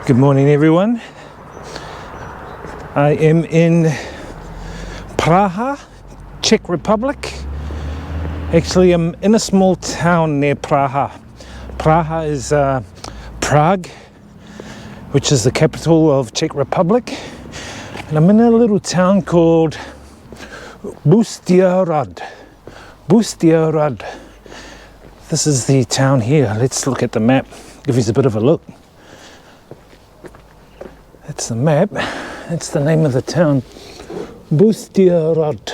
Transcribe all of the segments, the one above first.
Good morning, everyone. I am in Prague, Czech Republic. Actually, I'm in a small town near Prague. Prague is Prague, which is the capital of Czech Republic. And I'm in a little town called BUSTEHRAD. BUSTEHRAD. This is the town here. Let's look at the map, give you a bit of a look. That's the map. That's the name of the town, BUSTEHRAD.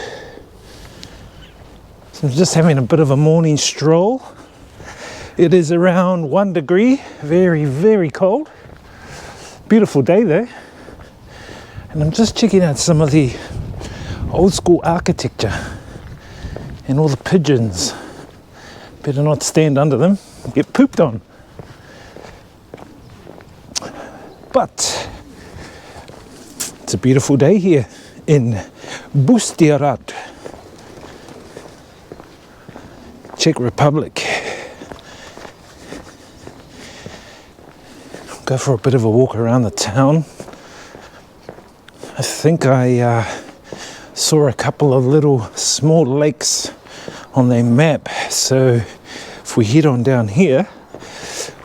So I'm just having a bit of a morning stroll. It is around 1 degree, very, very cold. Beautiful day though. And I'm just checking out some of the old school architecture and all the pigeons. Better not stand under them, get pooped on. But it's a beautiful day here in BUSTEHRAD, Czech Republic. Go for a bit of a walk around the town. I think I saw a couple of little small lakes on their map, so if we head on down here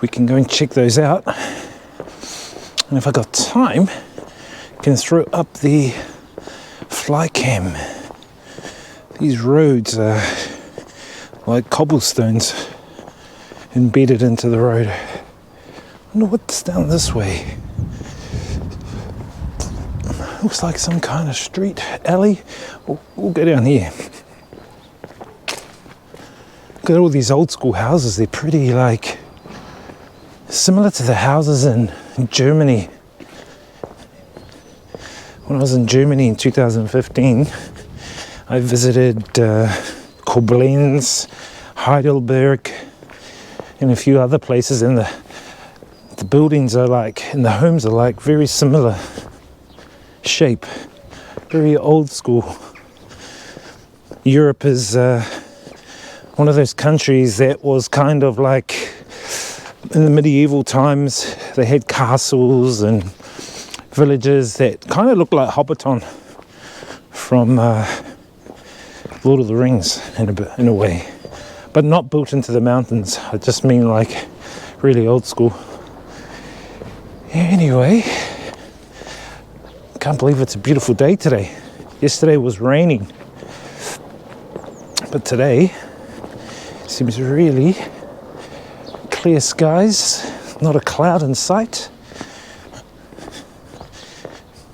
we can go and check those out, and if I got time I can throw up the fly cam. These roads are like cobblestones embedded into the road. I wonder what's down this way. Looks like some kind of street, alley. We'll go down here. Look at all these old school houses. They're pretty like similar to the houses in Germany. When I was in Germany in 2015, I visited Koblenz, Heidelberg, and a few other places, and the buildings are like, and the homes are like very similar shape, very old school. Europe is one of those countries that was kind of like, in the medieval times, they had castles and villages that kind of looked like Hobbiton from Lord of the Rings in a way, but not built into the mountains. I just mean like really old school. Anyway, can't believe it's a beautiful day today. Yesterday was raining, but today seems really clear skies, not a cloud in sight,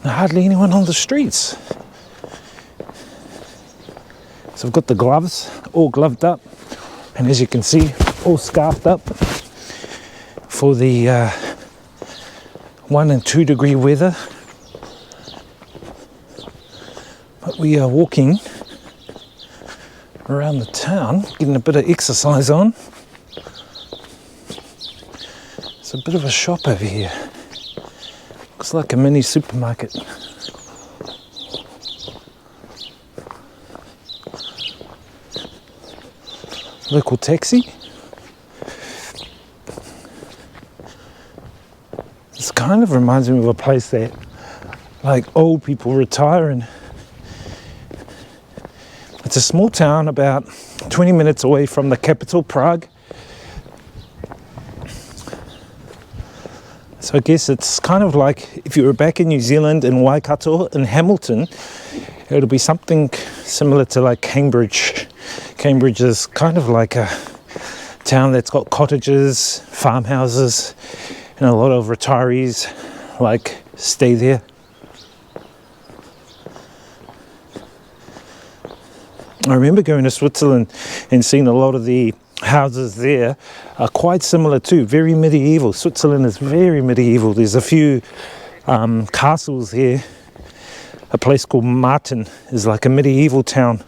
hardly anyone on the streets. So I've got the gloves all gloved up, and as you can see, all scarfed up for the 1 and 2 degree weather. But we are walking around the town, getting a bit of exercise on. It's a bit of a shop over here. Looks like a mini supermarket. Local taxi. This kind of reminds me of a place that like old people retire in. It's a small town about 20 minutes away from the capital, Prague. So I guess it's kind of like if you were back in New Zealand in Waikato, in Hamilton, it'll be something similar to like Cambridge. Cambridge is kind of like a town that's got cottages, farmhouses, and a lot of retirees like stay there. I remember going to Switzerland and seeing a lot of the houses there are quite similar too, very medieval. Switzerland is very medieval. There's a few castles here. A place called Martin is like a medieval town,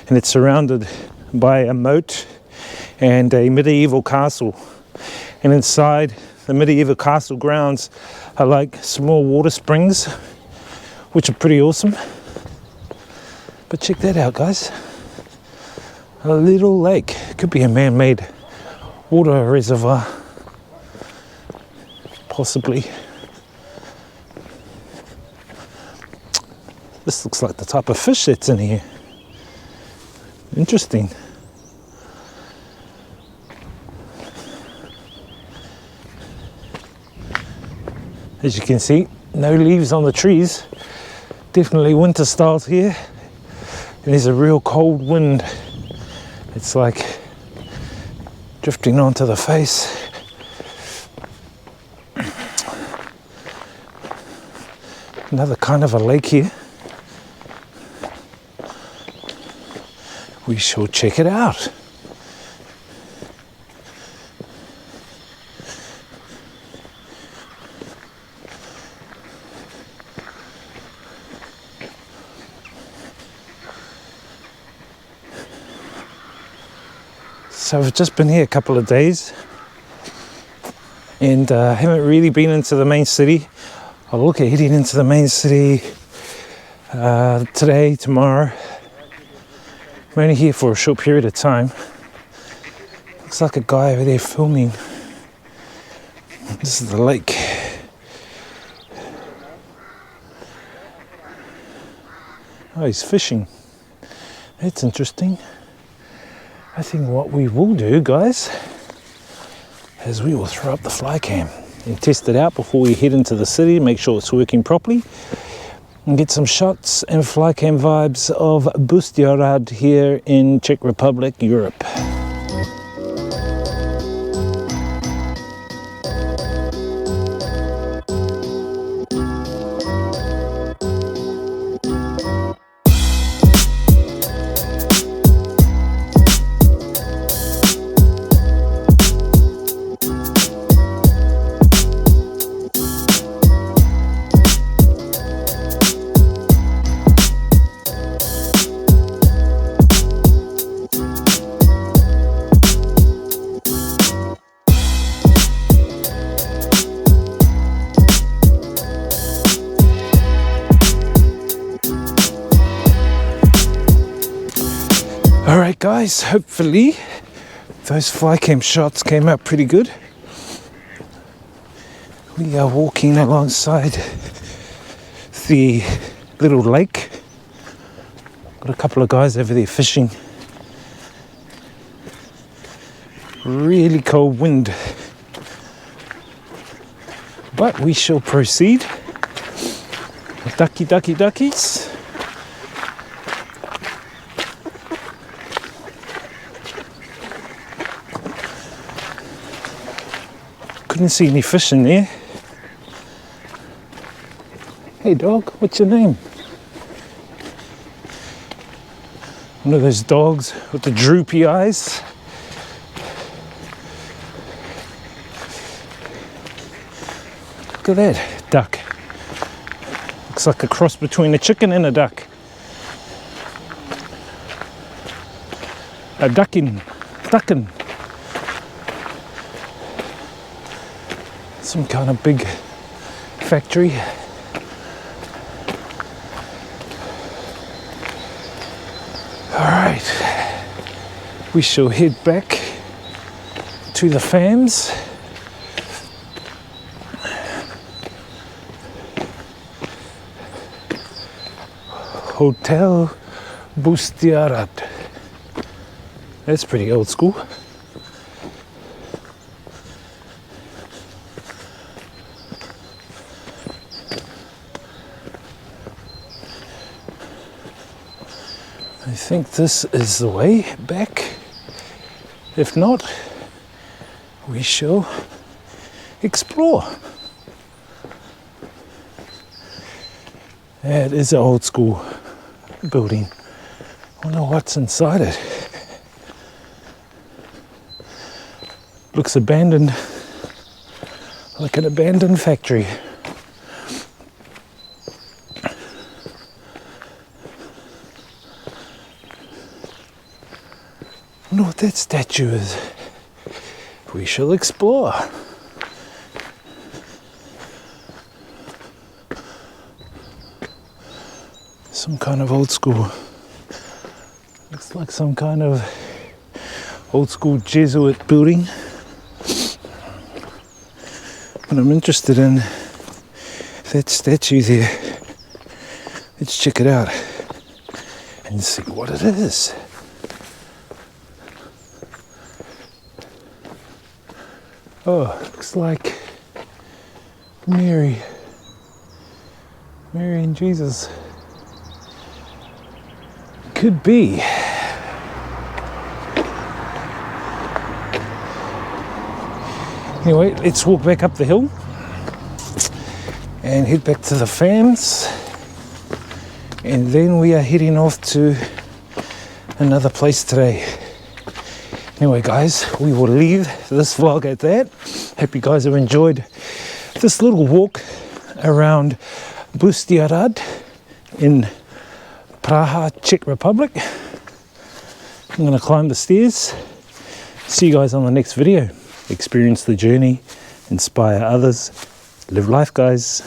and it's surrounded by a moat and a medieval castle. And inside the medieval castle grounds are like small water springs, which are pretty awesome. But check that out, guys. A little lake. Could be a man-made water reservoir. Possibly. This looks like the type of fish that's in here. Interesting. As you can see, no leaves on the trees. Definitely winter styles here. And there's a real cold wind. It's like drifting onto the face. Another kind of a lake here. We shall check it out. So I've just been here a couple of days and haven't really been into the main city. I'll look at heading into the main city today, tomorrow. I'm only here for a short period of time. Looks like a guy over there filming. This is the lake. Oh, he's fishing. That's interesting. I think what we will do, guys, is we will throw up the fly cam and test it out before we head into the city, make sure it's working properly, and get some shots and fly cam vibes of BUSTEHRAD here in Czech Republic, Europe. Alright guys, hopefully those fly cam shots came out pretty good. We are walking alongside the little lake. Got a couple of guys over there fishing. Really cold wind. But we shall proceed. Ducky, ducky, duckies. Couldn't see any fish in there. Hey dog, what's your name? One of those dogs with the droopy eyes. Look at that duck. Looks like a cross between a chicken and a duck. A ducking. Some kind of big factory. Alright, we shall head back to the farms. Hotel BUSTEHRAD. That's pretty old school. I think this is the way back. If not, we shall explore. It is an old school building. I wonder what's inside it. Looks abandoned, like an abandoned factory. I wonder what that statue is. We shall explore. Some kind of old school. Looks like some kind of old school Jesuit building. But I'm interested in that statue there. Let's check it out and see what it is. Oh, looks like Mary and Jesus. Could be. Anyway, let's walk back up the hill and head back to the fams, and then we are heading off to another place today. Anyway guys, we will leave this vlog at that. Hope you guys have enjoyed this little walk around BUSTEHRAD in Prague, Czech Republic. I'm going to climb the stairs. See you guys on the next video. Experience the journey, inspire others, live life guys.